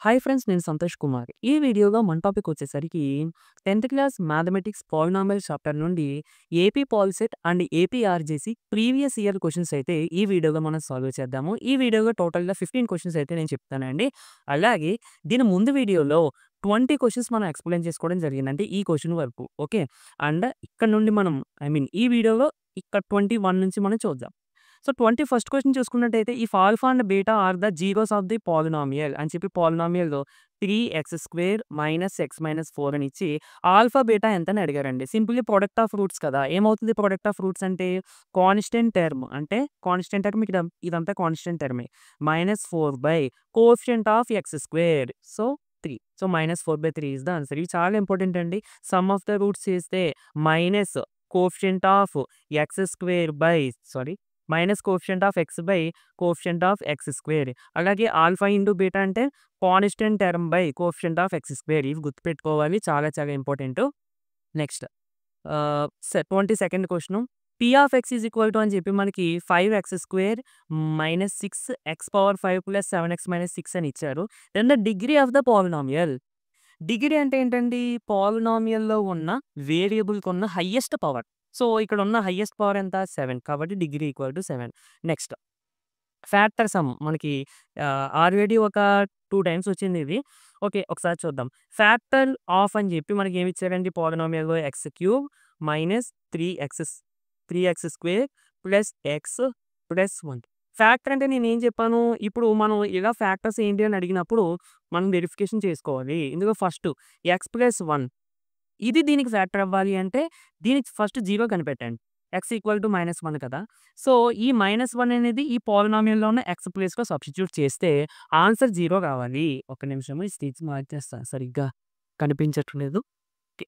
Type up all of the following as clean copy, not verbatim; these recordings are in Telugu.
హాయ్ ఫ్రెండ్స్, నేను సంతోష్ కుమార్. ఈ వీడియోలో మన టాపిక్ వచ్చేసరికి 10థ్ క్లాస్ మ్యాథమెటిక్స్ పాలినామియల్ చాప్టర్ నుండి AP POLYCET and AP RJC previous year questions అయితే ఈ వీడియోలో మనం సాల్వ్ చేద్దాము. ఈ వీడియోలో టోటల్‌గా 15 క్వెషన్స్ అయితే నేను చెప్తానండి. అలాగే దీని ముందు వీడియోలో 20 క్వెషన్స్ మనం ఎక్స్‌ప్లెయిన్ చేసుకోవడం జరిగింది. అంటే ఈ క్వెషన్ వరకు. ఓకే. అండ్ ఇక్కడ నుండి మనం ఈ వీడియోలో ఇక్కడ 21 నుంచి మనం చూద్దాం. సో, 21st క్వెషన్ చూసుకున్నట్టయితే if alpha and beta are the zeros of the polynomial అని చెప్పి పాలినామియల్‌లో 3x² - x - 4 అని ఇచ్చి ఆల్ఫా, బీటా ఎంత అని అడిగారండి. సింపుల్లీ ప్రొడక్ట్ ఆఫ్ రూట్స్ కదా! ఏమవుతుంది ప్రొడక్ట్ ఆఫ్ రూట్స్ అంటే కాన్స్టెంట్ టర్మ్. అంటే కాన్స్టెంట్ టర్మ్ ఇదంతా కాన్స్టెంట్ టర్మే. -4 కోఎఫిషియంట్ ఆఫ్ x². సో, 3. సో, -4/3 ఈస్ ద ఆన్సర్. ఇవి చాలా ఇంపార్టెంట్ అండి. సమ్ ఆఫ్ ద రూట్స్ చేస్తే minus coefficient of x² by sorry minus coefficient of x by coefficient of x². అలాగే ఆల్ఫా ఇంటూ బీటా అంటే constant term by coefficient of x². ఇవి గుర్తుపెట్టుకోవాలి. చాలా చాలా important. Next 22nd question P of x is equal to అని చెప్పి మనకి 5x² minus 6x⁵ plus 7x - 6 అని ఇచ్చారు. Then the degree of the polynomial. Degree అంటే ఏంటండి? పాలినామియల్‌లో ఉన్న వేరియబుల్‌కి ఉన్న హైయెస్ట్ పవర్. సో, ఇక్కడ ఉన్న హైయెస్ట్ పవర్ ఎంత? 7. కాబట్టి degree equal to 7. Next factor some మనకి ఆల్రెడీ ఒక 2 టైమ్స్ వచ్చింది ఇది. ఓకే. ఒకసారి చూద్దాం. ఫ్యాక్టర్ ఆఫ్ అని చెప్పి మనకి ఏమి ఇచ్చారండి పాలినామియల్‌లో x³ minus 3x² plus x plus 1. Factor అంటే నేనేం చెప్పాను? ఇప్పుడు మనం ఇలా ఫ్యాక్టర్స్ ఏంటి అని అడిగినప్పుడు మనం వెరిఫికేషన్ చేసుకోవాలి. ఇందులో ఫస్ట్ x ప్లస్ 1 ఇది దీనికి ఫ్యాక్టర్ అవ్వాలి అంటే దీనికి ఫస్ట్ 0 కనిపెట్టండి. x ఈక్వల్ టు -1 కదా! సో, ఈ -1 అనేది ఈ పాలినామియల్‌లో ఉన్న x ప్లేస్‌లో సబ్స్టిట్యూట్ చేస్తే ఆన్సర్ 0 రావాలి. ఒక్క నిమిషము ఈ స్టిచ్ మార్చేస్తా. సరిగ్గా కనిపించట్లేదు. ఓకే.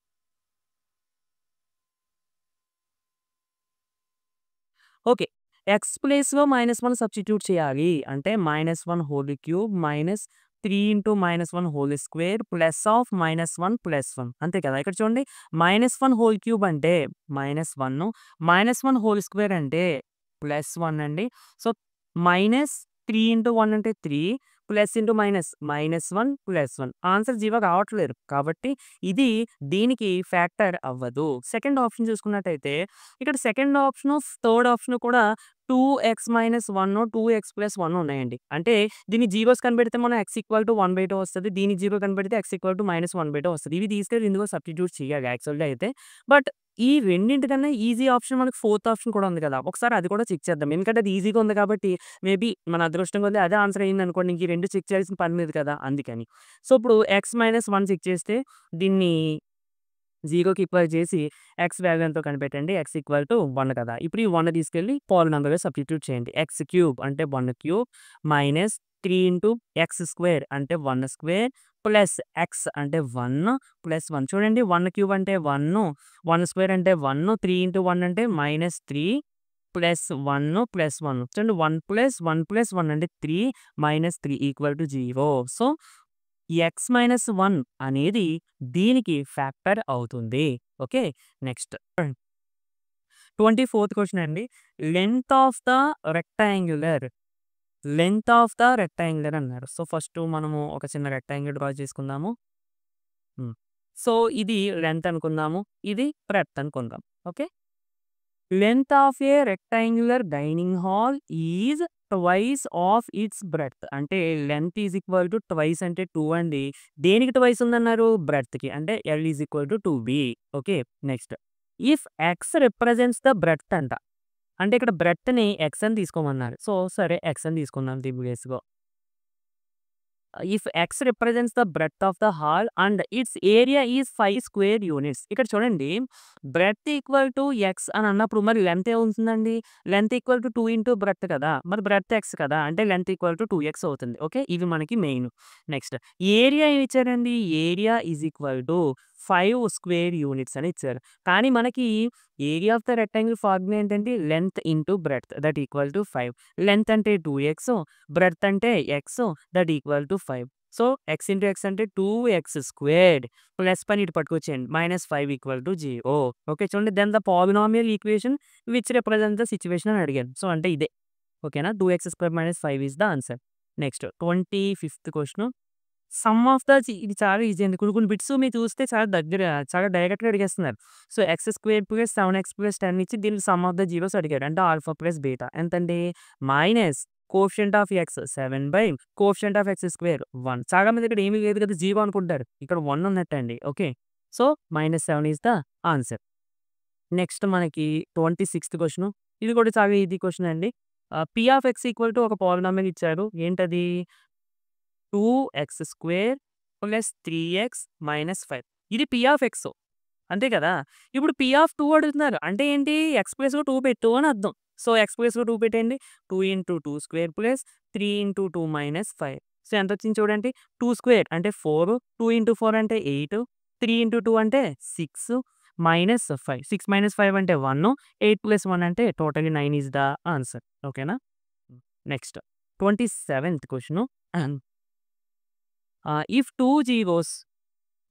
ఓకే. x ప్లేస్‌లో -1 సబ్స్టిట్యూట్ చేయాలి. అంటే -1 whole cube minus 3 into -1 whole square plus of -1 plus 1 అంతే కదా! ఇక్కడ చూడండి -1 హోల్ క్యూబ్ అంటే -1 -1 హోల్ స్క్వేర్ అంటే +1 అండి. సో, -3 ఇంటూ 1 అంటే 3 plus into minus -1 plus 1 answer 0 రావట్లేదు. కాబట్టి ఇది దీనికి ఫ్యాక్టర్ అవ్వదు. సెకండ్ ఆప్షన్ చూసుకున్నట్టయితే ఇక్కడ సెకండ్ ఆప్షను, థర్డ్ ఆప్షన్ కూడా 2x - 1, 2x + 1 ఉన్నాయండి. అంటే దీన్ని జీరోస్ కనిపెడితే మనం x ఈక్వల్ టు 1/2 వస్తది. దీనికి 0 కనిపెడితే x ఈక్వల్ టు -1/2 వస్తది. ఇవి తీసుకెళ్ళి ఇందులో సబ్స్టిట్యూట్ చేయాలి యాక్చువల్‌గా అయితే. బట్ ఈ రెండింటికన్నా ఈజీ ఆప్షన్ మనకు ఫోర్త్ ఆప్షన్ కూడా ఉంది కదా! ఒకసారి అది కూడా చెక్ చేద్దాం. ఎందుకంటే అది ఈజీగా ఉంది కాబట్టి మేబీ మన అదృష్టం కొద్దీ అదే ఆన్సర్ అయిందనుకోండి. ఇంక ఈ 2 చెక్ చేయాల్సిన పని లేదు కదా! అందుకని. సో, ఇప్పుడు x - 1 చెక్ చేస్తే దీన్ని 0కి ఈక్వల్ చేసి x వాల్యూ ఎంతో కనిపెట్టండి. x ఈక్వల్ టు 1 కదా! ఇప్పుడు ఈ 1 తీసుకెళ్ళి పాలినామియల్‌లో సబ్స్టిట్యూట్ చేయండి. x³ అంటే 1³ మైనస్ 3 ఇంటూ x² అంటే 1 స్క్వేర్ ప్లస్ x అంటే 1 ప్లస్ 1 చూడండి 1³ అంటే 1, 1 స్క్వేర్ అంటే 1, 3 ఇంటూ 1 అంటే -3 ప్లస్ 1 ప్లస్ 1 చూడండి 1 ప్లస్ 1 ప్లస్ 1 అంటే 3 -3 ఈక్వల్ టు 0. సో, x - 1 అనేది దీనికి ఫ్యాక్టర్ అవుతుంది. ఓకే. నెక్స్ట్ 24th క్వెషన్ అండి. Length of the rectangular length of the rectangular అన్నారు. సో, ఫస్ట్ మనము ఒక చిన్న రెక్టాంగిల్ డ్రా చేసుకుందాము. హ్మ్. సో, ఇది లెంగ్త్ అనుకుందాము. ఇది బ్రెడ్త్ అనుకుందాం. Okay. Length of a rectangular dining hall is twice of its breadth. అంటే length is equal to twice అంటే 2 అండి. దేనికి ట్వైస్ ఉందన్నారు? బ్రెడ్త్‌కి. అంటే L is equal to 2B. Okay. Next if x represents the breadth అంట. అంటే ఇక్కడ బ్రెడ్త్‌ని x అని తీసుకోమన్నారు. సో, సరే x అని తీసుకుందాం ప్లేస్‌లో. If x represents the breadth of the hall and its area is 5 square units. ఇక్కడ చూడండి బ్రెడ్త్ ఈక్వల్ టు x అని అన్నప్పుడు మరి లెంగ్త్ ఏమవుతుందండి? Length equal to 2 into breadth కదా! మరి బ్రెడ్త్ x కదా! అంటే లెంగ్త్ ఈక్వల్ టు 2x అవుతుంది. ఓకే. ఇది మనకి మెయిన్. నెక్స్ట్ ఏరియా ఏమి ఇచ్చారండి? Area is equal to 5 square units అని ఇచ్చారు. కానీ మనకి area of the rectangle formula ఏంటంటే length into breadth that equal to 5. Length అంటే 2x, బ్రెడ్త్ అంటే x that equal to 5. So, x into x అంటే 2x² ప్లస్ పైన ఇటు పట్టుకొచ్చేయండి. -5 ఈక్వల్ టు 0. ఓకే. చూడండి then the polynomial equation which represents the situation అని అడిగాను. సో, అంటే ఇదే. ఓకేనా. 2x² - 5 is the answer. Next 25th question some of the ఇది చాలా ఈజీ అండి. కొన్ని కొన్ని బిట్స్ మీరు చూస్తే చాలా దగ్గర చాలా డైరెక్ట్‌గా అడిగేస్తున్నారు. So, x square plus 7x plus 10 ఇచ్చి దీనికి సమ్ ఆఫ్ ద జీరోస్ అడిగాడు. అంటే ఆల్ఫా ప్లస్ బీటా ఎంతండి? Minus coefficient of x 7 by coefficient of x square 1. చాలా మంది ఇక్కడ ఏమీ లేదు కదా! 0 అనుకుంటారు. ఇక్కడ 1 ఉన్నట్టండి. Okay. So, -7 is the answer. Next మనకి 26థ్ క్వెషను. ఇది కూడా చాలా ఈజీ క్వెషన్ అండి. P of x equal to ఒక పాలినామియల్ ఇచ్చారు. ఏంటది? 2x square plus 3x minus 5. ఇది పి ఆఫ్ ఎక్స్. అంతే కదా! ఇప్పుడు పి ఆఫ్ 2 అడుగుతున్నారు. అంటే ఏంటి? ఎక్స్ ప్లేస్‌లో 2 పెట్టు అని అర్థం. సో, ఎక్స్ ప్లేస్‌లో 2 పెట్టేయండి. 2 into 2 square plus 3 into 2 minus 5. So, ఎంతొచ్చింది చూడండి. 2 స్క్వేర్ అంటే 4, 2 ఇంటూ 4 అంటే 8, 3 ఇంటూ 2 అంటే 6 మైనస్ 5. 6 మైనస్ 5 అంటే 1, 8 ప్లస్ 1 అంటే టోటల్లీ 9 ఈస్ ద ఆన్సర్. ఓకేనా? నెక్స్ట్ 27థ్ question. If 2 zeros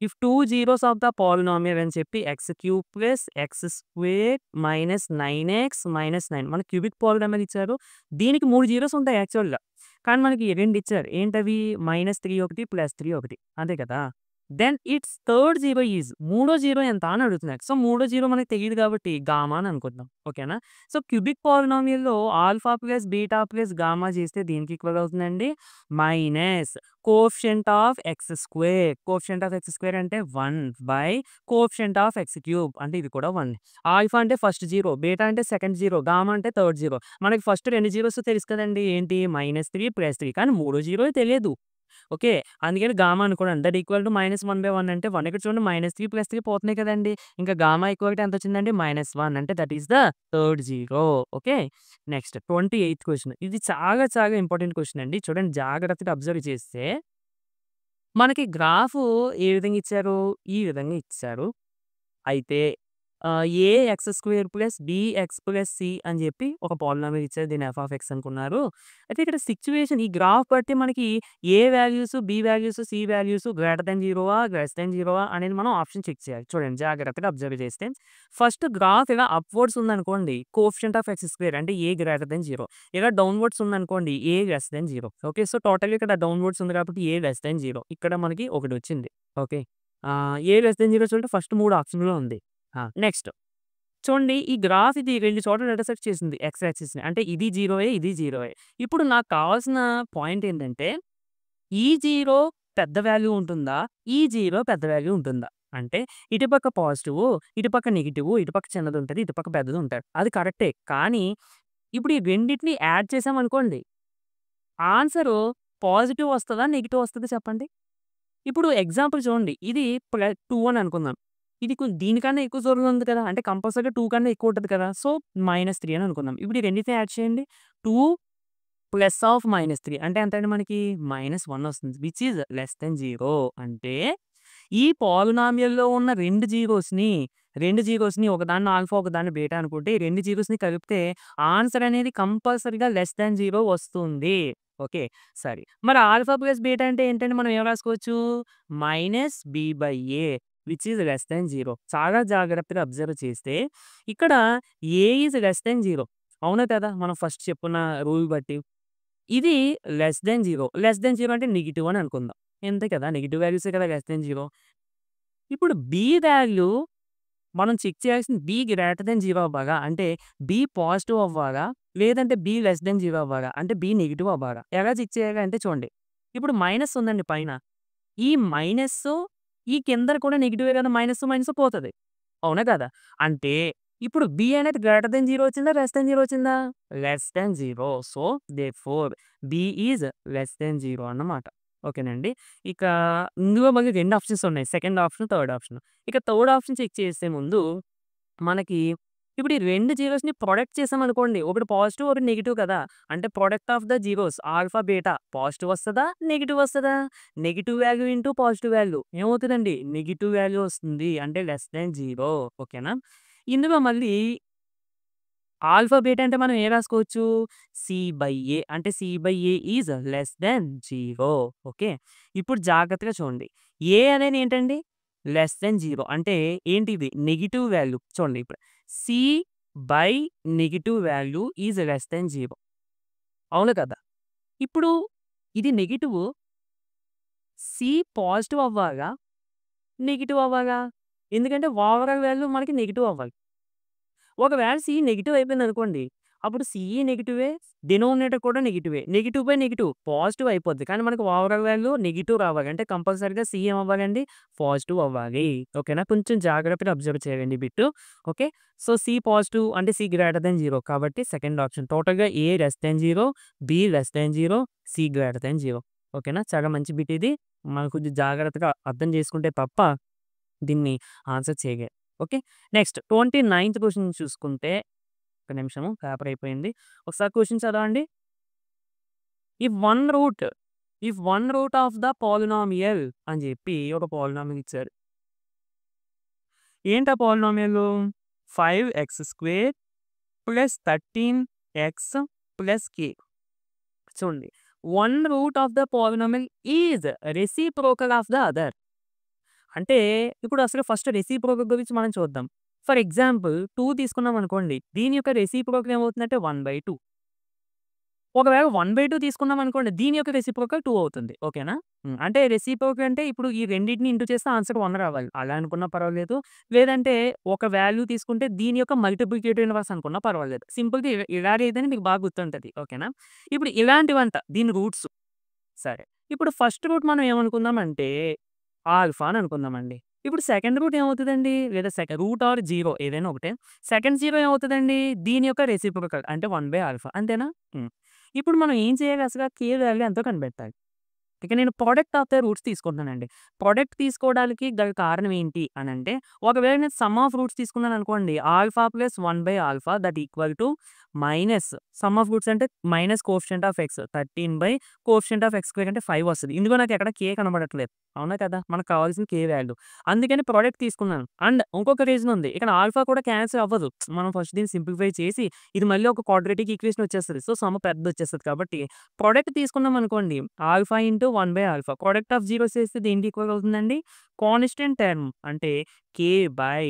if 2 zeros of the polynomial అని చెప్పి x cube plus x square minus 9x minus 9 మనకి క్యూబిక్ పాలినామియల్ ఇచ్చారు. దీనికి 3 జీరోస్ ఉంటాయి యాక్చువల్‌గా. కానీ మనకి 2 ఇచ్చారు. ఏంటవి? -3 ఒకటి, +3 ఒకటి. అంతే కదా! Then it's third zero is మూడో జీరో ఎంత అని అడుగుతున్నారు. సో, మూడో జీరో మనకు తెలీదు కాబట్టి గామా అని అనుకుందాం. ఓకేనా? సో, క్యూబిక్ పాలినామియల్‌లో alpha plus beta plus gamma చేస్తే దేనికి ఈక్వల్ అవుతుందండి? Minus coefficient of x square. Coefficient of x square అంటే 1 by coefficient of x cube అంటే ఇది కూడా 1. ఆల్ఫా అంటే ఫస్ట్ జీరో, బీటా అంటే సెకండ్ జీరో, గామా అంటే థర్డ్ జీరో. మనకి ఫస్ట్ 2 జీరోస్ తెలుసు కదండీ! ఏంటి? -3, +3 కానీ మూడో జీరో తెలియదు. ఓకే. అందుకని గామా అనుకున్నాను. దట్ ఈక్వల్ టు -1/1 అంటే 1 ఇక్కడ చూడండి -3 +3 పోతున్నాయి కదండీ! ఇంకా గామా ఈక్వల్ టు ఎంతొచ్చిందండి? -1 అంటే that is the third zero. Okay. Next 28థ్ క్వెషన్. ఇది చాలా చాలా ఇంపార్టెంట్ క్వెషన్ అండి. చూడండి జాగ్రత్తగా అబ్జర్వ్ చేస్తే మనకి గ్రాఫు ఏ విధంగా ఇచ్చారు? ఈ విధంగా ఇచ్చారు. అయితే a x square plus bx plus c అని చెప్పి ఒక పాలినామియల్ ఇచ్చారు. దీన్ని ఎఫ్ ఆఫ్ ఎక్స్ అనుకున్నారు. అయితే ఇక్కడ సిట్యుయేషన్ ఈ గ్రాఫ్ బట్టి మనకి a values, b values, c values greater than 0ఆ, లెస్ దాన్ 0ఆ అనేది మనం ఆప్షన్ చెక్ చేయాలి. చూడండి జాగ్రత్తగా అబ్జర్వ్ చేస్తే ఫస్ట్ గ్రాఫ్ ఇలా అప్‌వర్డ్స్ ఉందనుకోండి కోఎఫిషియంట్ ఆఫ్ ఎక్స్ స్క్వేర్ అంటే ఏ గ్రేటర్ దాన్ 0. ఇలా డౌన్‌వర్డ్స్ ఉందనుకోండి a less than 0. Okay. So, టోటల్‌గా ఇక్కడ డౌన్‌వర్డ్స్ ఉంది కాబట్టి ఏ లెస్ దాన్ 0. ఇక్కడ మనకి ఒకటొచ్చింది. ఓకే. ఏ లెస్ దాన్ 0 చూడండి ఫస్ట్ 3 ఆప్షన్‌లో ఉంది. నెక్స్ట్ చూడండి ఈ గ్రాఫ్ ఇది 2 చోట్ల ఇంటర్సెక్ట్ చేసింది ఎక్స్ యాక్సిస్‌ని. అంటే ఇది జీరోయే, ఇది జీరోయే. ఇప్పుడు నాకు కావాల్సిన పాయింట్ ఏంటంటే, ఈ జీరో పెద్ద వాల్యూ ఉంటుందా? ఈ జీరో పెద్ద వాల్యూ ఉంటుందా? అంటే ఇటుపక్క పాజిటివు, ఇటుపక్క నెగెటివు, ఇటుపక్క చిన్నదుంటది, ఇటుపక్క పెద్దదుంటది. అది కరెక్టే. కానీ ఇప్పుడు ఈ రెండిటిని యాడ్ చేసామనుకోండి, ఆన్సరు పాజిటివ్ వస్తదా? నెగెటివ్ వస్తదా చెప్పండి? ఇప్పుడు ఎగ్జాంపుల్ చూడండి. ఇది 2 అని అనుకుందాం. ఇది దీనికన్నా ఎక్కువ దూరంలో ఉంది కదా! అంటే కంపల్సరీగా 2 కన్నా ఎక్కువ ఉంటది కదా! సో, -3 అని అనుకుందాం. ఇప్పుడు ఈ రెండిటిని యాడ్ చేయండి. 2 ప్లస్ ఆఫ్ -3 అంటే ఎంతండి మనకి? -1 వస్తుంది. విచ్ ఈస్ లెస్ థాన్ 0 అంటే ఈ పాలినామియల్‌లో ఉన్న 2 జీరోస్‌ని ఒకదాన్ని ఆల్ఫా, ఒకదాన్ని బీటా అనుకుంటే, ఈ 2 జీరోస్‌ని కలిపితే ఆన్సర్ అనేది కంపల్సరీగా లెస్ థాన్ 0 వస్తుంది. ఓకే. సరే. మరి ఆల్ఫా ప్లస్ బీటా అంటే ఏంటంటే మనం ఏం రాసుకోవచ్చు? -b/a which is less than 0. చాలా జాగ్రత్తగా అబ్జర్వ్ చేస్తే ఇక్కడ ఏ ఈస్ లెస్ థాన్ 0. అవునా కదా! మనం ఫస్ట్ చెప్పుకున్న రూల్ బట్టి. ఇది లెస్ థాన్ 0. లెస్ థాన్ 0 అంటే నెగెటివ్ అని అనుకుందాం. అంతే కదా! నెగెటివ్ వాల్యూసే కదా లెస్ థాన్ 0. ఇప్పుడు బి వాల్యూ మనం చెక్ చేయాల్సింది బి గ్రేటర్ థాన్ 0 అవ్వాలా? అంటే బి పాజిటివ్ అవ్వాలా? లేదంటే బి లెస్ థాన్ 0 అవ్వాలా? అంటే బి నెగెటివ్ అవ్వాలా? ఎలా చెక్ చేయాలి అంటే చూడండి. ఇప్పుడు మైనస్ ఉందండి పైన. ఈ మైనస్సు ఈ కిందన కూడా నెగెటివే కదా! మైనస్, మైనస్ పోతది. అవునా కదా! అంటే ఇప్పుడు బి అనేది గ్రేటర్ థాన్ 0 వచ్చిందా? లెస్ థాన్ 0 వచ్చిందా? Less than 0. So, therefore B is less than 0 అన్నమాట. ఓకేనండి. ఇక ఇందులో మళ్ళీ 2 ఆప్షన్స్ ఉన్నాయి. Second option, third option. ఇక థర్డ్ ఆప్షన్ చెక్ చేసే ముందు మనకి ఇప్పుడు ఈ 2 జీరోస్‌ని ప్రొడక్ట్ చేసామనుకోండి. ఒకటి పాజిటివ్, ఒకటి నెగెటివ్ కదా! అంటే product of the zeros alpha, beta positive వస్తదా? నెగెటివ్ వస్తదా? Negative value into positive value ఏమవుతదండి? నెగెటివ్ వాల్యూ వస్తుంది. అంటే లెస్ థాన్ 0. ఓకేనా? ఇందులో మళ్ళీ ఆల్ఫా, బీటా అంటే మనం ఏం రాసుకోవచ్చు? సి/ఏ అంటే సి/ఏ ఈజ్ లెస్ థాన్ 0. ఓకే. ఇప్పుడు జాగ్రత్తగా చూడండి. ఏ అనేది ఏంటండి? లెస్ థాన్ 0 అంటే ఏంటిది? Negative value. చూడండి ఇప్పుడు సి/నెగెటివ్ వాల్యూ ఈజ్ లెస్ థాన్ 0. అవును కదా! ఇప్పుడు ఇది నెగెటివ్ సి పాజిటివ్ అవ్వాలా? నెగెటివ్ అవ్వాలా? ఎందుకంటే ఓవరాల్ వాల్యూ మనకి నెగెటివ్ అవ్వాలి. ఒకవేళ సి నెగెటివ్ అయిపోయిందనుకోండి. అప్పుడు సిఈ నెగెటివే, డినోమినేటర్ కూడా నెగెటివే. నెగెటివ్ బై నెగెటివ్ పాజిటివ్ అయిపోద్ది. కానీ మనకు ఓవరాల్ వాల్యూ నెగెటివ్ రావాలి. అంటే కంపల్సరీగా సి ఏమవ్వాలండి? పాజిటివ్ అవ్వాలి. ఓకేనా? కొంచెం జాగ్రత్తగా అబ్జర్వ్ చేయండి ఈ bit. Okay. So, c positive అంటే సి గ్రేటర్ థాన్ 0 కాబట్టి సెకండ్ ఆప్షన్. టోటల్‌గా a less than 0, b less than 0, c greater than 0. ఓకేనా? చాలా మంచి బిట్ ఇది. మనం కొంచెం జాగ్రత్తగా అర్థం చేసుకుంటే తప్ప దీన్ని ఆన్సర్ చేయలేం. ఓకే. నెక్స్ట్ 29థ్ క్వెషన్ చూసుకుంటే ఒక్క నిమిషము పేపర్ అయిపోయింది. ఒకసారి క్వెషన్ చదవండి. If one root of the polynomial అని చెప్పి ఒక పాలినామియల్ ఇచ్చారు. ఏంటా polynomial? 5x² plus 13x plus k. చూడండి. One root of the polynomial is reciprocal of the other. అంటే ఇప్పుడు అసలు ఫస్ట్ రెసిప్రోకల్ గురించి మనం చూద్దాం. ఫర్ ఎగ్జాంపుల్ 2 తీసుకున్నాం అనుకోండి. దీని యొక్క రెసిప్రోకల్ ఏమవుతుందంటే 1/2. ఒకవేళ 1/2 తీసుకున్నాం అనుకోండి. దీని యొక్క రెసిప్రోకల్ 2 అవుతుంది. ఓకేనా? అంటే రెసిప్రోకల్ అంటే ఇప్పుడు ఈ రెండిటిని ఇంటూ చేస్తే ఆన్సర్ 1 రావాలి. అలా అనుకున్నా పర్వాలేదు. లేదంటే ఒక వాల్యూ తీసుకుంటే దీని యొక్క మల్టిప్లికేటివ్ ఇన్వర్స్ అనుకున్నా పర్వాలేదు. సింపుల్‌గా ఇలాగైతేనే మీకు బాగా గుర్తుంటది. ఓకేనా? ఇప్పుడు ఇలాంటివంట దీని రూట్స్. సరే. ఇప్పుడు ఫస్ట్ రూట్ మనం ఏమనుకుందామంటే ఆల్ఫా అని అనుకుందామండి. ఇప్పుడు సెకండ్ రూట్ ఏమవుతదండి? లేదా రూట్ ఆర్ 0 ఏదైనా ఒకటే. సెకండ్ 0 ఏమవుతదండి? దీని యొక్క రెసిప్రోకల్ అంటే 1/ఆల్ఫా అంతేనా? ఇప్పుడు మనం ఏం చేయాలి అసల? కే వాల్యూ ఎంతో కనిపెట్టాలి. ఇక నేను ప్రొడక్ట్ ఆఫ్ ద రూట్స్ తీసుకుంటున్నానండి. ప్రొడక్ట్ తీసుకోవడానికి గల కారణం ఏంటి అనంటే, ఒకవేళ నేను సమ్ ఆఫ్ రూట్స్ తీసుకున్నాననుకోండి. ఆల్ఫా ప్లస్ 1/ఆల్ఫా that equal to minus sum of roots అంటే minus coefficient of x 13 coefficient of x square అంటే 5 వస్తది. ఇందులో నాకు ఎక్కడ కే కనబడట్లేదు. అవునా కదా? మనకు కావాల్సిన కే వాల్యూ. అందుకని ప్రొడక్ట్ తీసుకున్నాను. అండ్ ఇంకొక రీజన్ ఉంది. ఇక్కడ ఆల్ఫా కూడా క్యాన్సిల్ అవ్వదు. మనం ఫస్ట్ దీన్ని సింప్లిఫై చేసి ఇది మళ్ళీ ఒక క్వాడ్రాటిక్ ఈక్వేషన్ వచ్చేస్తది. సో, సమ్ పెద్దదొచ్చేస్తది కాబట్టి ప్రొడక్ట్ తీసుకున్నాం అనుకోండి. ఆల్ఫా ఇంటూ 1/ఆల్ఫా. ప్రొడక్ట్ ఆఫ్ జీరోస్ చేస్తే దేనికి ఈక్వల్ అవుతుందండి? కాన్స్టెంట్ టర్మ్ అంటే k by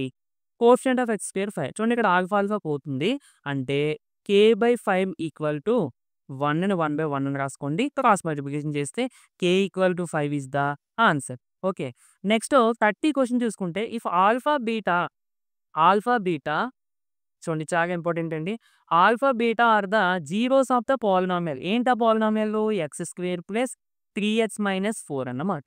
coefficient of x square 5. చూడండి ఇక్కడ ఆల్ఫా ఆల్ఫా పోతుంది. అంటే k/5 ఈక్వల్ టు 1ని 1/1 అని రాసుకోండి. క్రాస్ మల్టిప్లికేషన్ చేస్తే k equal to 5 is the answer. Okay. Next 30 question చూసుకుంటే ఇఫ్ ఆల్ఫా, బీటా చూడండి చాలా ఇంపార్టెంట్ అండి. Alpha, beta are the zeros of the polynomial. ఏంటా polynomial? x² plus 3x minus 4 అన్నమాట.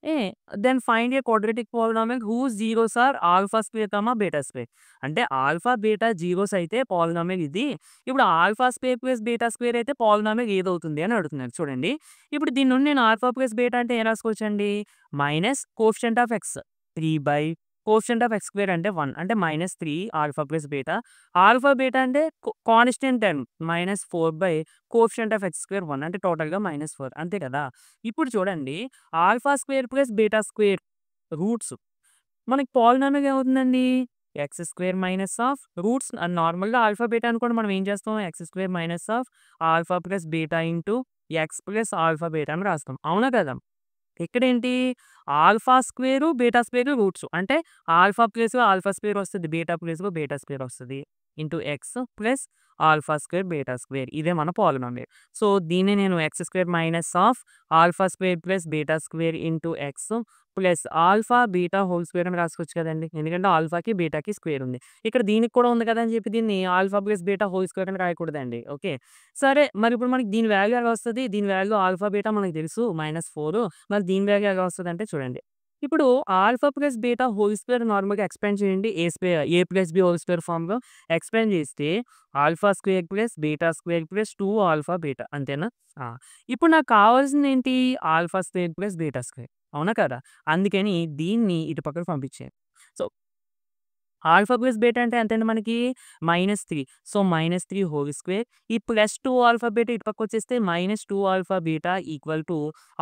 A then find a quadratic polynomial whose zeros are alpha square, beta square. అంటే ఆల్ఫా, బీటా జీరోస్ అయితే పాలినామియల్ ఇది. ఇప్పుడు alpha square plus beta square అయితే పాలినామియల్ ఏదవుతుంది అని అడుగుతున్నారు. చూడండి. ఇప్పుడు దీని నుండి నేను ఆల్ఫా ప్లస్ బీటా అంటే ఏం రాసుకోవచ్చండి? Minus coefficient of x 3 coefficient of x square అంటే 1 అంటే -3 alpha plus beta. Alpha, beta అంటే constant term -4 coefficient of x square 1 అంటే టోటల్‌గా -4 అంతే కదా! ఇప్పుడు చూడండి alpha square plus beta square roots మనకి పాలినామియల్ ఏమవుతుందండి? X square minus of roots నార్మల్‌గా ఆల్ఫా, బీటా అనుకోండి మనం ఏం చేస్తాం? X square minus of alpha plus beta into x plus alpha, beta అని రాస్తాం. అవునా కదా! ఇక్కడేంటి? Alpha square, beta square roots. అంటే ఆల్ఫా ప్లేస్‌లో ఆల్ఫా స్క్వేర్ వస్తది. బీటా ప్లేస్‌లో బీటా స్క్వేర్ వస్తది. Into x plus alpha square, beta square. ఇదే మన పాలినామియల్. సో, దీన్ని నేను x square minus of alpha square plus beta square into x plus alpha, beta whole square అని రాసుకోవచ్చు కదండీ. ఎందుకంటే ఆల్ఫాకి, బీటాకి స్క్వేర్ ఉంది. ఇక్కడ దీనికి కూడా ఉంది కదా అని చెప్పి దీన్ని alpha plus beta whole square అని రాయకూడదండి. ఓకే. సరే మరిప్పుడు మనకి దీని వాల్యూ ఎలా వస్తది? దీని వాల్యూ ఆల్ఫా, బీటా మనకు తెలుసు -4. మరి దీని వాల్యూ ఎలా వస్తదంటే చూడండి. ఇప్పుడు alpha plus beta whole square నార్మల్‌గా ఎక్స్పాండ్ చేయండి. A plus b whole square ఫార్మ్‌లో ఎక్స్పాండ్ చేస్తే alpha square plus beta square plus 2 alpha beta అంతేనా? ఆ! ఇప్పుడు నాకు కావాల్సిందేంటి? Alpha square plus beta square. అవునా కదా! అందుకని దీన్ని ఇటు పక్కకు పంపించేయాలి. సో, ఆల్ఫా ప్లస్ బీటా అంటే ఎంతండి మనకి? -3. So, -3 whole square. ఈ +2 ఆల్ఫా బీటా ఇటు పక్కొచ్చేస్తే -2 alpha beta equal to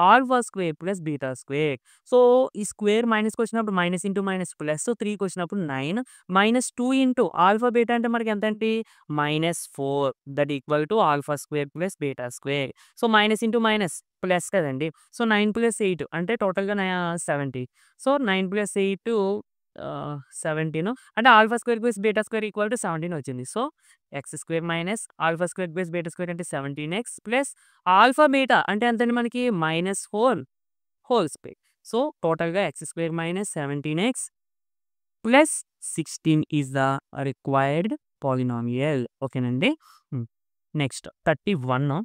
alpha square plus beta square. So, ఈ స్క్వేర్ మైనస్‌కొచ్చినప్పుడు మైనస్ ఇంటూ మైనస్ ప్లస్ 3కొచ్చినప్పుడు 9 -2 ఇంటూ ఆల్ఫా బీటా అంటే మనకి ఎంతండి? -4 that equal to alpha square plus beta square. So, minus into minus plus కదండీ. సో, 9 + 8 అంటే టోటల్‌గా 70. సో, 9 + 8 17 అంటే alpha square plus beta square equal to 17 వచ్చింది. So, x square minus alpha square plus beta square అంటే 17x ప్లస్ ఆల్ఫా బీటా అంటే ఎంతండి మనకి? -4 హోల్ స్క్వేర్. సో, టోటల్‌గా X square minus 17x plus 16 is the required polynomial. ఓకేనండి. నెక్స్ట్ 31.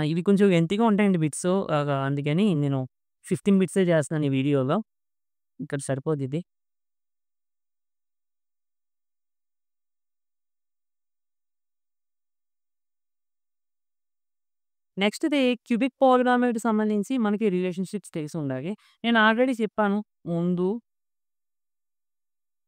ఇవి కొంచెం లెంతీగా ఉంటాయండి బిట్స్. అందుకని నేను 15 బిట్సే చేస్తున్నాను ఈ వీడియోలో. ఇక్కడ సరిపోద్దిది. నెక్స్ట్‌ది క్యూబిక్ పాలినామియల్‌కి సంబంధించి మనకి రిలేషన్‌షిప్స్ తెలిసుండాలి. నేను ఆల్రెడీ చెప్పాను ముందు.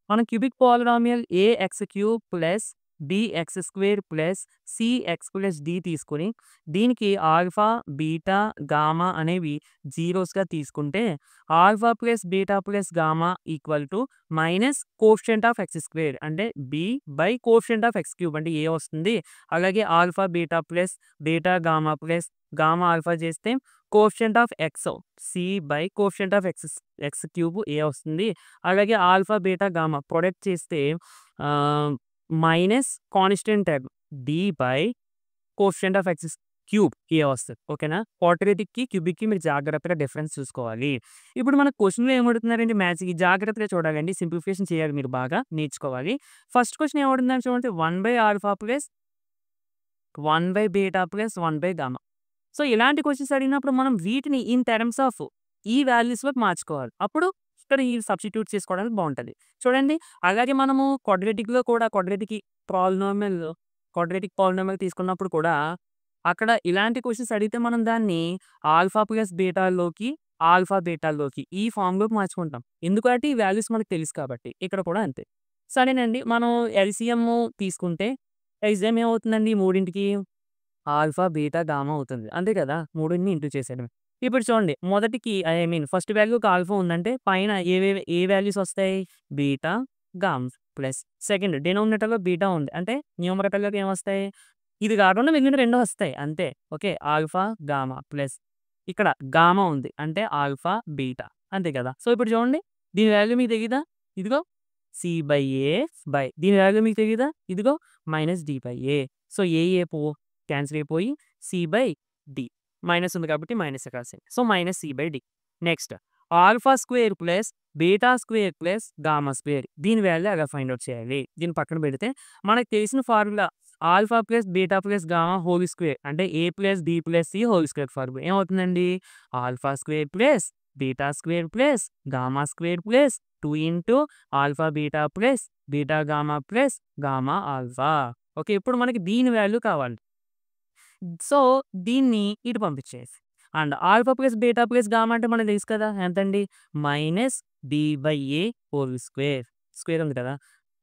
మనం cubic polynomial ax cube plus bx square plus cx plus d తీసుకొని దీనికి ఆల్ఫా, బీటా, గామా అనేవి జీరోస్‌గా తీసుకుంటే alpha plus beta plus gamma equal to minus coefficient of x square అంటే b by coefficient of x cube అంటే ఏ వస్తుంది. అలాగే alpha beta plus beta gamma plus gamma alpha చేస్తే coefficient of x c by coefficient of x cube a వస్తుంది. అలాగే ఆల్ఫా, బీటా, గామా ప్రొడక్ట్ చేస్తే minus constant term d by coefficient of x cube a వస్తుంది. ఓకేనా? క్వాడ్రాటిక్‌కి, క్యూబిక్‌కి మీరు జాగ్రత్తగా డిఫరెన్స్ చూసుకోవాలి. ఇప్పుడు మన క్వెషన్‌లో ఏమడుగుతున్నారంటే మ్యాథ్స్‌కి జాగ్రత్తగా చూడాలండి. సింప్లిఫికేషన్ చేయాలి మీరు బాగా నేర్చుకోవాలి. ఫస్ట్ క్వెషన్ ఏమడుగుతుందని చూడండి 1/ఆల్ఫా ప్లస్ 1/బీటా ప్లస్ 1/గామా. సో, ఇలాంటి క్వెషన్స్ అడిగినప్పుడు మనం వీటిని ఇన్ టర్మ్స్ ఆఫ్ ఈ వాల్యూస్‌లోకి మార్చుకోవాలి. అప్పుడు ఇక్కడ ఈ సబ్స్టిట్యూట్ చేసుకోవడానికి బావుంటది. చూడండి అలాగే మనము క్వాడ్రాటిక్‌లో కూడా క్వాడ్రాటిక్ పాలినామియల్ తీసుకున్నప్పుడు కూడా అక్కడ ఇలాంటి క్వెషన్స్ అడిగితే మనం దాన్ని ఆల్ఫా ప్లస్ బీటాలోకి, ఆల్ఫా బీటాలోకి ఈ ఫార్మ్‌లోకి మార్చుకుంటాం. ఎందుకంటే ఈ వాల్యూస్ మనకు తెలుసు కాబట్టి. ఇక్కడ కూడా అంతే. సరేనండి. మనం ఎల్‌సీఎం తీసుకుంటే ఎల్‌సీఎం ఏమవుతుందండి మూడింటికి? ఆల్ఫా, బీటా, గామా అవుతుంది. అంతే కదా! మూడింటిని ఇంటూ చేసేయడమే. ఇప్పుడు చూడండి మొదటికి ఫస్ట్ వాల్యూకి ఆల్ఫా ఉందంటే పైన ఏ వాల్యూస్ వస్తాయి? బీటా, గామా ప్లస్ సెకండ్ డినామినేటర్‌లో బీటా ఉంది. అంటే న్యూమరేటర్‌లోకి ఏమొస్తాయి? ఇది కాకుండా మిగిలిన 2 వస్తాయి అంతే. ఓకే. ఆల్ఫా, గామా ప్లస్ ఇక్కడ గామా ఉంది. అంటే ఆల్ఫా, బీటా అంతే కదా! సో, ఇప్పుడు చూడండి దీని వాల్యూ మీకు తెలీదా? ఇదిగో సి/ఏ దీని వాల్యూ మీకు తెలీదా? ఇదిగో మైనస్ డి/ఏ. సో, ఏ క్యాన్సిల్ అయిపోయి సి/డి. మైనస్ ఉంది కాబట్టి మైనసే రాసేయండి. సో, మైనస్ సి/డి. Next alpha square plus beta square plus gamma square. దీని వాల్యూ ఎలా ఫైండ్ ఔట్ చేయాలి? దీన్ని పక్కన పెడితే మనకు తెలిసిన formula alpha plus beta plus gamma whole square అంటే a plus b plus c whole square formula ఏమవుతుందండి? Alpha square plus beta square plus gamma square plus 2 into alpha beta plus beta gamma plus gamma alpha. Okay. ఇప్పుడు మనకి దీని వాల్యూ కావాలి. సో, దీన్ని ఇటు పంపించేసి and alpha plus beta plus gamma అంటే మనకు తెలుసు కదా! ఎంతండి? మైనస్ డి/ఏ హోల్ స్క్వేర్. స్క్వేర్ ఉంది కదా!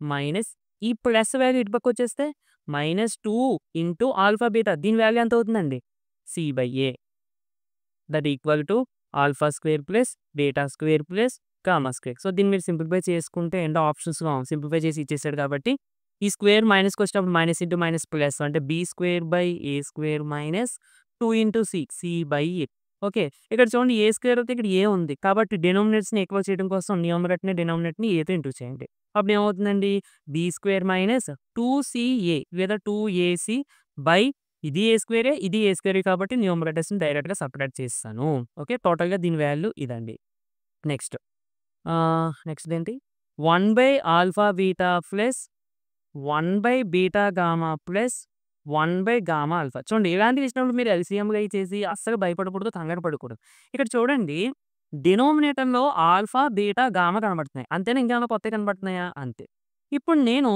మైనస్ ఈ ప్లస్ వాల్యూ ఇటు పక్కొచ్చేస్తే -2 ఇంటూ ఆల్ఫా బీటా దీని వాల్యూ ఎంత అవుతుందండి? సి/ఏ that equal to alpha square plus beta square plus gamma square. So, దీన్ని మీరు సింప్లిఫై చేసుకుంటే ఎండ్ ఆప్షన్స్‌లో సింప్లిఫై చేసి ఇచ్చేసాడు కాబట్టి ఈ స్క్వేర్ మైనస్‌కొచ్చేటప్పుడు మైనస్ ఇంటూ మైనస్ ప్లస్ అంటే b square by a square minus 2 into సి/ఏ. ఓకే. ఇక్కడ చూడండి ఏ స్క్వేర్ అయితే ఇక్కడ ఏ ఉంది. కాబట్టి డినామినేటర్స్‌ని ఎక్కువ చేయడం కోసం న్యూమరేటర్‌ని, డినామినేటర్‌ని ఏతో ఇంటూ చేయండి. అప్పుడు ఏమవుతుందండి? బి స్క్వేర్ మైనస్ 2సిఏ లేదా 2ఏసీ బై ఇది ఏ స్క్వేరే, ఇది ఏ స్క్వేరే కాబట్టి న్యూమరేటర్స్‌ని డైరెక్ట్‌గా సపరేట్ చేసేసాను. ఓకే. టోటల్‌గా దీని వాల్యూ ఇదండి. నెక్స్ట్ నెక్స్ట్ ఏంటి? 1/ఆల్ఫా బీటా ప్లస్ 1/బీటా గామా ప్లస్ 1/గామా ఆల్ఫా. చూడండి ఇలాంటివి ఇచ్చినప్పుడు మీరు ఎల్‌సీఎం‌గా చేసి అస్సలు భయపడకూడదు, కంగారు పడకూడదు. ఇక్కడ చూడండి డినామినేటర్‌లో ఆల్ఫా, బీటా, గామా కనబడుతున్నాయి. అంతేనా ఇంకేమైనా కొత్తవి కనబడుతున్నాయా? అంతే. ఇప్పుడు నేను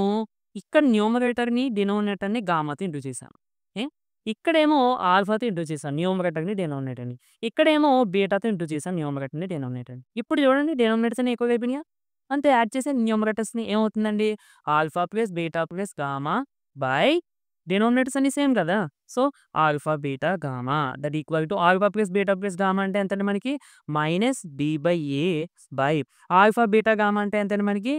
ఇక్కడ న్యూమరేటర్‌ని, డినామినేటర్‌ని గామాతో ఇంటూ చేశాను. ఓకే. ఇక్కడేమో ఆల్ఫాతో ఇంటూ చేశాను న్యూమరేటర్‌ని, డినామినేటర్‌ని. ఇక్కడేమో బీటాతో ఇంటూ చేశాను న్యూమరేటర్‌ని, డినామినేటర్‌ని. ఇప్పుడు చూడండి డినామినేటర్స్ అన్ని ఈక్వల్ అయిపోయినాయా? అంతే యాడ్ చేసి న్యూమరేటర్స్‌ని ఏమవుతుందండి? Alpha plus beta plus gamma by denominators అన్ని సేమ్ కదా! So, alpha, beta, gamma that equal to alpha plus beta plus gamma అంటే ఎంతండి మనకి? మైనస్ డి/ఏ బై ఆల్ఫా, బీటా, గామా అంటే ఎంతండి మనకి?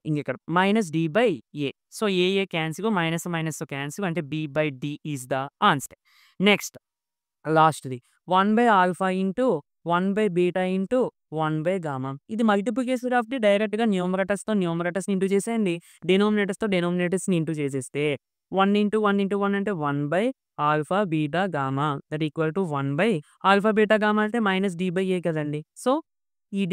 ఇంగిక్కడ మైనస్ డి/ఏ. సో, ఏ క్యాన్సిల్ మైనస్ మైనస్‌తో క్యాన్సిల్ అంటే బి/డి ఈస్ ద ఆన్సర్. నెక్స్ట్ లాస్ట్‌ది 1/ఆల్ఫా ఇంటూ 1/బీటా ఇంటూ 1/గామా. ఇది మల్టిప్లికేషన్ కాబట్టి డైరెక్ట్‌గా న్యూమరేటర్స్‌ని ఇంటూ చేసేయండి. డినామినేటర్స్‌ని ఇంటూ చేసేస్తే 1 ఇంటూ 1 ఇంటూ 1 అంటే 1/. Alpha beta gamma that equal to 1 by alpha beta gamma అంటే మైనస్ డి బై ఏ కదండి. సో ఈ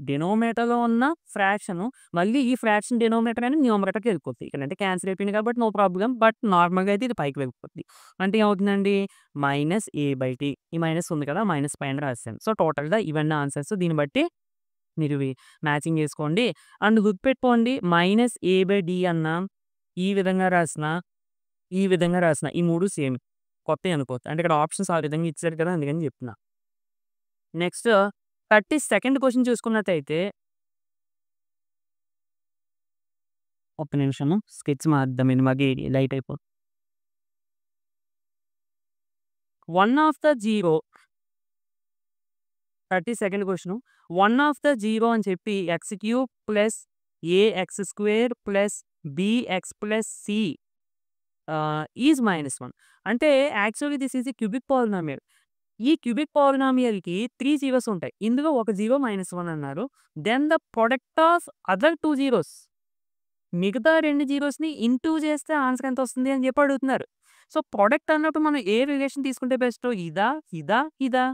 డినోమినేటర్లో ఉన్న ఫ్రాక్షన్ మళ్ళీ ఈ ఫ్రాక్షన్ డినోమినేటర్ అని న్యూమరేటర్కి వెళ్ళిపోతుంది. ఇక్కడంటే క్యాన్సిల్ అయిపోయింది కాబట్టి నో ప్రాబ్లం. బట్ నార్మల్గా అయితే ఇది పైకి వెళ్ళిపోతుంది. అంటే ఏమవుతుందండి మైనస్ ఏ బై టీ. ఈ మైనస్ ఉంది కదా మైనస్ పైన రాశాను. సో టోటల్గా ఇవన్నీ ఆన్సర్స్. దీన్ని బట్టి మీరు ఇవి మ్యాచింగ్ చేసుకోండి. అండ్ గుర్తుపెట్టుకోండి మైనస్ ఏ బై డి అన్న ఈ విధంగా రాసిన ఈ విధంగా రాసిన ఈ 3 సేమ్ కొత్తయి అనుకోవద్దు. అంటే ఇక్కడ ఆప్షన్స్ ఆ విధంగా ఇచ్చారు కదా అందుకని చెప్తున్నా. నెక్స్ట్ 32nd క్వెషన్ చూసుకున్నట్టయితే ఒక్క నిమిషము స్కెచ్ మారుద్దాం. ఇది మాకి లైట్ అయిపోతుంది. 1 of the 0 32nd question 1 of the 0 అని చెప్పి x cube plus a x square plus b x plus c is -1. అంటే actually this is a cubic polynomial. ఈ క్యూబిక్ పాలినామియల్‌కి 3 జీరోస్ ఉంటాయి. ఇందులో ఒక జీరో -1 అన్నారు. Then the product of other 2 zeros మిగతా 2 జీరోస్‌ని ఇంటూ చేస్తే ఆన్సర్ ఎంత వస్తుంది అని చెప్పి అడుగుతున్నారు. సో ప్రొడక్ట్ అన్నప్పుడు మనం ఏ రిలేషన్ తీసుకుంటే బెస్ట్? ఇదా? ఇదా? ఇదా?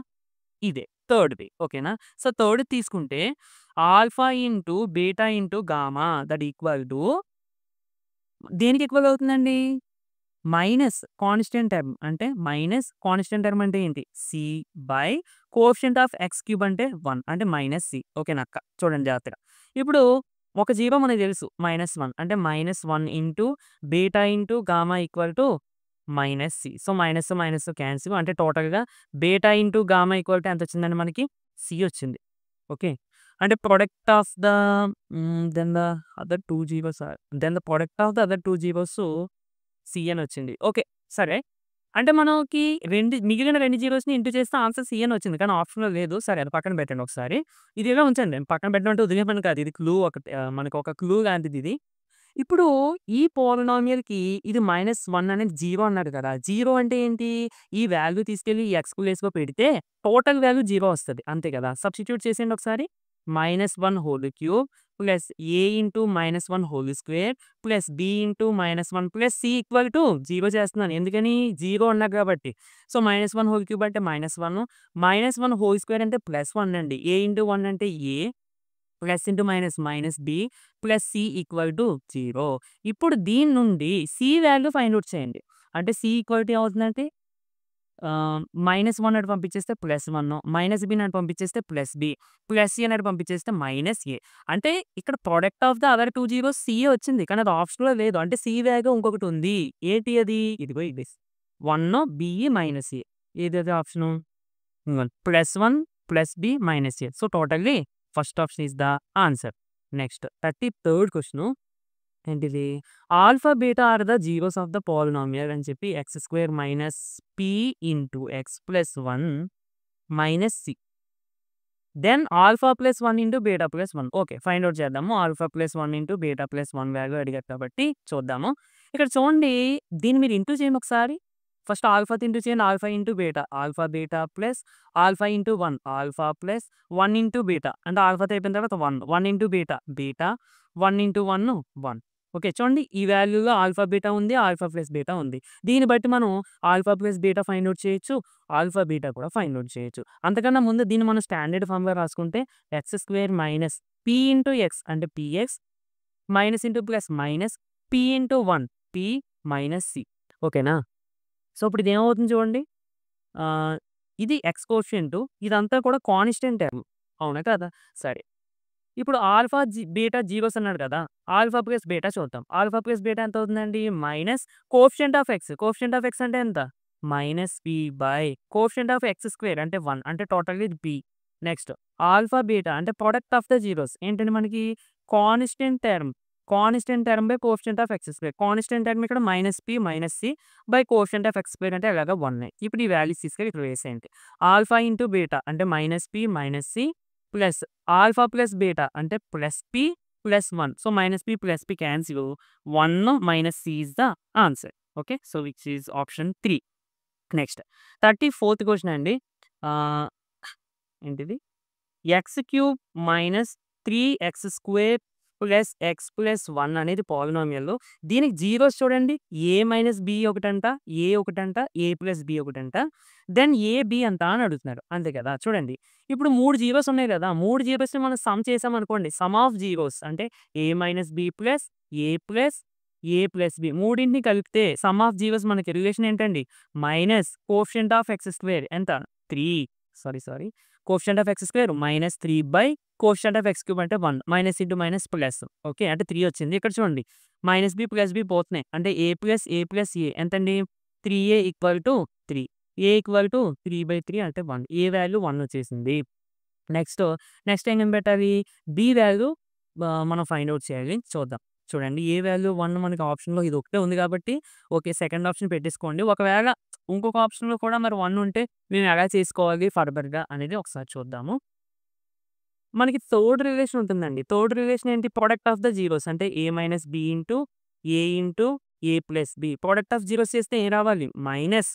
ఇదే థర్డ్‌ది. ఓకేనా? సో థర్డ్ తీసుకుంటే alpha into beta into gamma that equal to దేనికి ఈక్వల్ అవుతుందండి? మైనస్ కాన్స్టెంట్ టర్మ్ అంటే అంటే ఏంటి? C by coefficient of x cube అంటే 1 అంటే మైనస్ సి. ఓకేనా అక్క? చూడండి జాగ్రత్తగా. ఇప్పుడు ఒక జీరో మనకు తెలుసు -1 అంటే -1 into beta into gamma equal to minus c. So minus minus cancel. అంటే టోటల్‌గా beta into gamma equal to ఎంత వచ్చిందండి మనకి? సి వచ్చింది. ఓకే. అంటే product of the then the other 2 zeros then the product of the other 2 zeros c అని వచ్చింది. ఓకే. సరే. అంటే మనకి మిగిలిన 2 జీరోస్‌ని ఇంటూ చేస్తే ఆన్సర్ సి అని వచ్చింది. కానీ ఆప్షన్‌లో లేదు. సరే అది పక్కన పెట్టండి ఒకసారి. ఇది ఇలా ఉంచండి. పక్కన పెట్టడం అంటే వదిలే పని కాదు. ఇది క్లూ ఒకటి మనకు ఒక క్లూ లాంటిది ఇది. ఇప్పుడు ఈ పోలినామియల్‌కి ఇది -1 అనేది 0 అన్నాడు కదా! 0 అంటే ఏంటి? ఈ వాల్యూ తీసుకెళ్ళి ఈ ఎక్స్ ప్లేస్‌లో పెడితే టోటల్ వాల్యూ 0 వస్తది. అంతే కదా! సబ్స్టిట్యూట్ చేసేయండి ఒకసారి. -1 whole cube plus a into -1 whole square plus b into -1 plus c equal to 0 చేస్తున్నాను. ఎందుకని? 0 అన్నారు కాబట్టి. సో -1 హోల్ క్యూబ్ అంటే -1 -1 హోల్ స్క్వేర్ అంటే +1 అండి. ఏ ఇంటూ 1 అంటే a plus into minus minus b plus c equal to 0. ఇప్పుడు దీని నుండి సి వాల్యూ ఫైండ్ ఔట్ చేయండి. అంటే సి ఈక్వల్ టు ఏమవుతుందంటే -1 అటు పంపించేస్తే +1 మైనస్ బి అటు పంపించేస్తే ప్లస్ బి ప్లస్ సి అటు పంపించేస్తే మైనస్ ఏ. అంటే ఇక్కడ product of the other 2 zeros c వచ్చింది. కానీ అది ఆప్షన్‌లో లేదు. అంటే సి వాల్యూ ఇంకొకటి ఉంది. ఏంటి అది? ఇదిగో ఇది 1 బిఈ మైనస్ ఏ. ఏదది option? +1 plus b minus a. So totally first option is the answer. Next 33rd question ఏంటిది? Alpha, beta are the zeros of the polynomial అని చెప్పి x square minus p into x plus 1 minus c. Then alpha plus 1 into beta plus 1. Okay. Find out చేద్దాము. Alpha plus 1 into beta plus 1 value అడిగారు కాబట్టి చూద్దాము. ఇక్కడ చూడండి దీన్ని మీరు ఇంటూ చేయండి ఒకసారి. ఫస్ట్ ఆల్ఫాతో ఇంటూ చేయండి. Alpha into beta. Alpha beta plus alpha into 1 alpha plus 1 into beta. అంటే ఆల్ఫాతో అయిపోయిన తర్వాత 1 into beta beta 1 into 1 1. Okay. చూడండి ఈ వాల్యూలో ఆల్ఫా బీటా ఉంది. ఆల్ఫా ప్లస్ బీటా ఉంది. దీన్ని బట్టి మనం alpha plus beta find out చేయొచ్చు. ఆల్ఫా బీటా కూడా ఫైండ్ ఔట్ చేయొచ్చు. అంతకన్నా ముందు దీన్ని మనం స్టాండర్డ్ ఫార్మ్‌లో రాసుకుంటే X square minus p into x అంటే p x minus into plus minus p into 1 p minus c. ఓకేనా? సో ఇప్పుడు ఇదేమవుతుంది చూడండి. ఇది ఎక్స్ కోఎఫిషియంట్ ఇదంతా కూడా కాన్స్టెంట్ టర్మ్. అవునా కాదా? సరే. ఇప్పుడు ఆల్ఫా బీటా జీరోస్ అన్నాడు కదా! ఆల్ఫా ప్లస్ బీటా చూద్దాం. ఆల్ఫా ప్లస్ బీటా ఎంత అవుతుందండి? Minus coefficient of x. Coefficient of x అంటే ఎంత? Minus p by coefficient of x square అంటే 1 అంటే టోటల్‌గా ఇది పి. నెక్స్ట్ ఆల్ఫా బీటా అంటే ప్రొడక్ట్ ఆఫ్ ద జీరోస్ ఏంటంటే మనకి constant term. Constant term by coefficient of x square. Constant term ఇక్కడ minus p minus c by coefficient of x square అంటే ఎలాగా 1. ఇప్పుడు ఈ వాల్యూస్ తీసుకెళ్ళి ఇక్కడ వేసేయండి. ఆల్ఫా ఇంటూ బీటా అంటే minus p minus c plus alpha plus beta అంటే plus p plus 1. So minus p plus p cancel 1 minus c is the answer. Okay. So which is option 3. Next 34th question అండి. ఏంటిది? X cube minus 3x square plus x plus 1 అనేది పాలినామియల్. దీనికి జీరోస్ చూడండి. ఏ మైనస్ బి ఒకటంట, ఏ ఒకటంట, ఏ ప్లస్ బి ఒకటంట. దెన్ ఏ, బి ఎంత అని అడుగుతున్నారు. అంతే కదా! చూడండి. ఇప్పుడు 3 జీరోస్ ఉన్నాయి కదా! 3 జీరోస్‌ని మనం సమ్ చేసామనుకోండి. సమ్ ఆఫ్ జీరోస్ అంటే a minus b plus A plus A plus B మూడింటిని కలిపితే సమ్ ఆఫ్ జీరోస్ మనకి రిలేషన్ ఏంటండి? Minus coefficient of x square ఎంత? 3 sorry. Coefficient of x square minus 3 by coefficient of x cube అంటే 1 minus into minus plus. Okay. అంటే 3 వచ్చింది. ఇక్కడ చూడండి. మైనస్ బి ప్లస్ బి పోతున్నాయి. అంటే ఏ ప్లస్ ఏ ప్లస్ ఏ ఎంతండి? 3a equal to 3. A equal to 3/3 అంటే 1. ఏ వాల్యూ 1 వచ్చేసింది. నెక్స్ట్, నెక్స్ట్ ఏం పెట్టాలి? బి వాల్యూ మనం ఫైండ్ ఔట్ చేయాలి. చూద్దాం. చూడండి. ఏ వాల్యూ 1 మనకి ఆప్షన్‌లో ఇది ఒకటే ఉంది కాబట్టి ఓకే. సెకండ్ ఆప్షన్ పెట్టేసుకోండి. ఒకవేళ ఇంకొక ఆప్షన్‌లో కూడా మరి 1 ఉంటే మేము ఎలా చేసుకోవాలి ఫర్దర్‌గా అనేది ఒకసారి చూద్దాము. మనకి థర్డ్ రిలేషన్ ఉంటుందండి. థర్డ్ రిలేషన్ ఏంటి? ప్రొడక్ట్ ఆఫ్ ద జీరోస్ అంటే a minus b into a into a plus b. Product of zeros చేస్తే ఏం రావాలి? Minus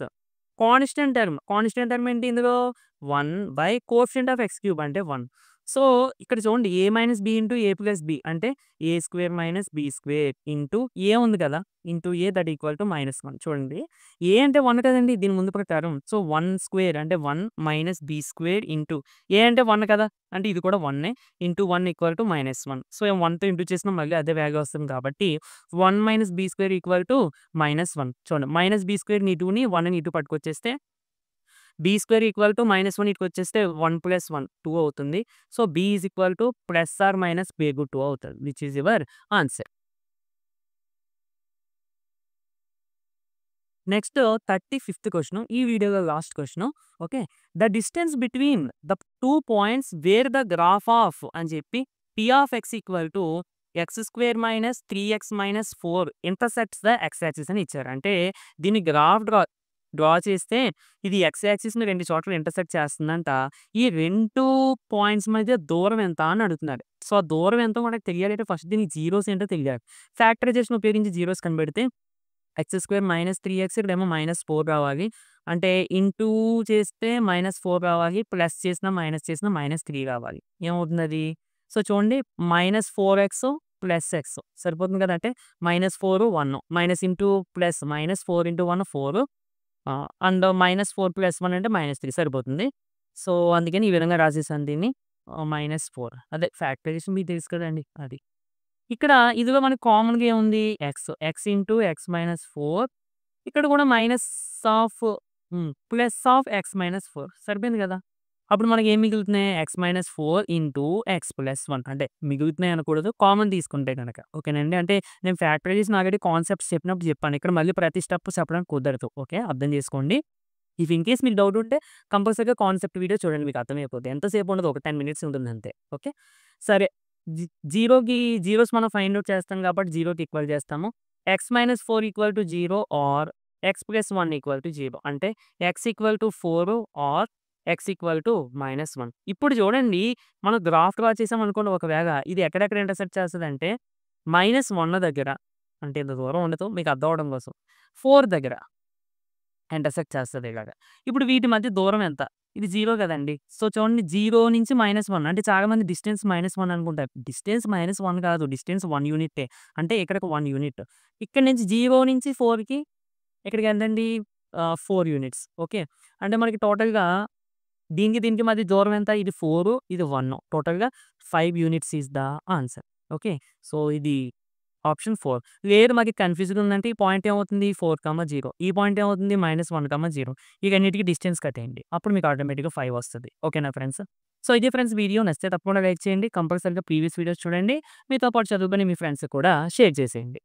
constant term. Constant term ఏంటి ఇందులో? 1 by coefficient of x cube అంటే 1. సో, ఇక్కడ చూడండి a minus b into a plus b అంటే a square minus b square into a ఉంది కదా! Into a that equal to -1. చూడండి. ఏ అంటే 1 కదండీ! దీని ముందు ప్రకారం. సో, 1 స్క్వేర్ అంటే 1 minus b square into a అంటే 1 కదా! అంటే ఇది కూడా 1 ఇంటూ 1 ఈక్వల్ టు -1. సో, 1తో ఇంటూ చేసినా మళ్ళీ అదే వాల్యూ వస్తుంది కాబట్టి 1 minus b square equal to -1. చూడండి. మైనస్ బి స్క్వేర్‌ని ఇటుని 1ని ఇటు పట్టుకొచ్చేస్తే బి స్క్వేర్ ఈక్వల్ టు -1 ఇటుకొచ్చేస్తే 1 ప్లస్ 1 2 అవుతుంది. So, b is equal to plus or minus బేగు 2 అవుతది. Which is your answer. Next 35th question. ఈ వీడియోలో last question. Okay. The distance between the 2 points wear the graph of అని చెప్పి P of x equal to X square minus 3x minus 4 intersects the X axis అని ఇచ్చారు. అంటే దీన్ని గ్రాఫ్ డ్రా చేస్తే ఇది ఎక్స్ యాక్సిస్‌ని 2 చోట్ల ఇంటర్సెక్ట్ చేస్తుందంట. ఈ 2 పాయింట్స్ మధ్య దూరం ఎంత అని అడుగుతున్నారు. సో, ఆ దూరం ఎంతో మనకు తెలియాలంటే ఫస్ట్ దీనికి జీరోస్ ఏంటో తెలియాలి. ఫ్యాక్టరైజేషన్ ఉపయోగించి జీరోస్ కనిపెడితే ఎక్స్ స్క్వేర్ మైనస్ 3x ఇక్కడేమో -4 రావాలి. అంటే ఇంటూ చేస్తే -4 రావాలి. ప్లస్ చేసినా, మైనస్ చేసినా -3 రావాలి. ఏమవుతుందది? సో, చూడండి -4x ప్లస్ x సరిపోతుంది కదా! అంటే -4 1 minus into plus -4 into 1 4 and -4 plus 1 అంటే -3 సరిపోతుంది. సో, అందుకని ఈ విధంగా రాసేసాను దీన్ని. -4 అదే ఫ్యాక్టరైజేషన్ మీకు తెలుసు కదండీ! అది. ఇక్కడ ఇదిలో మనకు కామన్‌గా ఏముంది? ఎక్స్ ఇంటూ ఎక్స్ మైనస్ 4 ఇక్కడ కూడా minus of plus of x minus 4 సరిపోయింది కదా! అప్పుడు మనకేం మిగులుతున్నాయి? X minus 4 into x plus 1 అంటే మిగులుతున్నాయి అనకూడదు. కామన్ తీసుకుంటే గనక. ఓకేనండి. అంటే నేను ఫ్యాక్టరైజేషన్ ఆల్రెడీ కాన్సెప్ట్స్ చెప్పినప్పుడు చెప్పాను. ఇక్కడ మళ్ళీ ప్రతి స్టెప్ చెప్పడానికి కుదరదు. ఓకే. అర్థం చేసుకోండి. ఇఫ్ ఇన్ కేస్ మీకు డౌట్ ఉంటే కంపల్సరీగా కాన్సెప్ట్ వీడియో చూడండి. మీకు అర్థమైపోద్ది. ఎంతసేపు ఉండదు. ఒక 10 మినిట్స్ ఉంటుంది అంతే. ఓకే. సరే. జి జీరోకి జీరోస్ మనం ఫైండ్ ఔట్ చేస్తాం కాబట్టి జీరోకి ఈక్వల్ చేస్తాము. X minus 4 equal to 0 or x plus 1 equal to 0 అంటే x equal to 4 or x equal to -1. ఇప్పుడు చూడండి మనం గ్రాఫ్ డ్రా చేసామనుకోండి ఒకవేళ ఇది ఎక్కడెక్కడ ఇంటర్సెక్ట్ చేస్తదంటే -1 దగ్గర అంటే ఇంత దూరం ఉండదు మీకు అర్థం అవ్వడం కోసం 4 దగ్గర ఇంటర్సెక్ట్ చేస్తది ఇలాగ. ఇప్పుడు వీటి మధ్య దూరం ఎంత? ఇది 0 కదండీ. సో, చూడండి 0 నుంచి -1 అంటే చాలా మంది డిస్టెన్స్ -1 అనుకుంటారు. డిస్టెన్స్ -1 కాదు. డిస్టెన్స్ 1 యూనిట్టే. అంటే ఇక్కడికి 1 యూనిట్. ఇక్కడి నుంచి 0 నుంచి 4కి ఇక్కడికి ఎంతండి? 4 యూనిట్స్. ఓకే. అంటే మనకి టోటల్‌గా దీనికి దీనికి మధ్య దూరం ఎంత? ఇది 4 ఇది 1 టోటల్‌గా 5 units is the answer. Okay. So, ఇది ఆప్షన్ 4. లేదు మాకు కన్‌ఫ్యూజ్‌గా ఉందంటే ఈ పాయింట్ ఏమవుతుంది? 4, 0 ఈ పాయింట్ ఏమవుతుంది? -1, 0 వీటన్నిటికి డిస్టెన్స్ కట్టేయండి. అప్పుడు మీకు ఆటోమేటిక్‌గా 5 వస్తది. ఓకేనా ఫ్రెండ్స్? సో, ఇది ఫ్రెండ్స్ వీడియో నచ్చితే తప్పకుండా లైక్ చేయండి. కంపల్సరీగా ప్రీవియస్ వీడియోస్ చూడండి. మీతో పాటు చదువుకొని మీ ఫ్రెండ్స్‌కి కూడా షేర్ చేసేయండి.